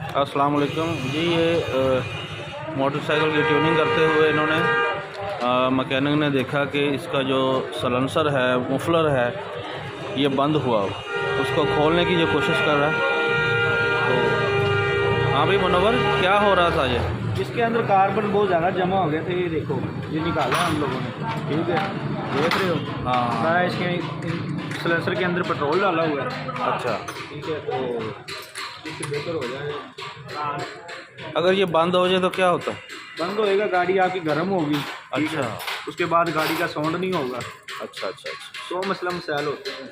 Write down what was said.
अस्सलाम वालेकुम जी। ये मोटरसाइकिल की ट्यूनिंग करते हुए इन्होंने मैकेनिक ने देखा कि इसका जो सलेंसर है, मुफलर है, ये बंद हुआ। उसको खोलने की जो कोशिश कर रहा है। तो हाँ भाई मुनव्वर, क्या हो रहा था ये? इसके अंदर कार्बन बहुत ज़्यादा जमा हो गए थे। ये देखो, ये निकाला है हम लोगों ने, ठीक है, देख रहे हो। हाँ सारा इसके सिलेंसर के अंदर पेट्रोल डाला हुआ है। अच्छा, ठीक है, तो इससे बेहतर हो जाए। अगर ये बंद हो जाए तो क्या होता? बंद होएगा, गाड़ी आपकी गर्म होगी। ठीक है, अच्छा उसके बाद गाड़ी का साउंड नहीं होगा। अच्छा अच्छा अच्छा। तो मसला मसाइल होते हैं।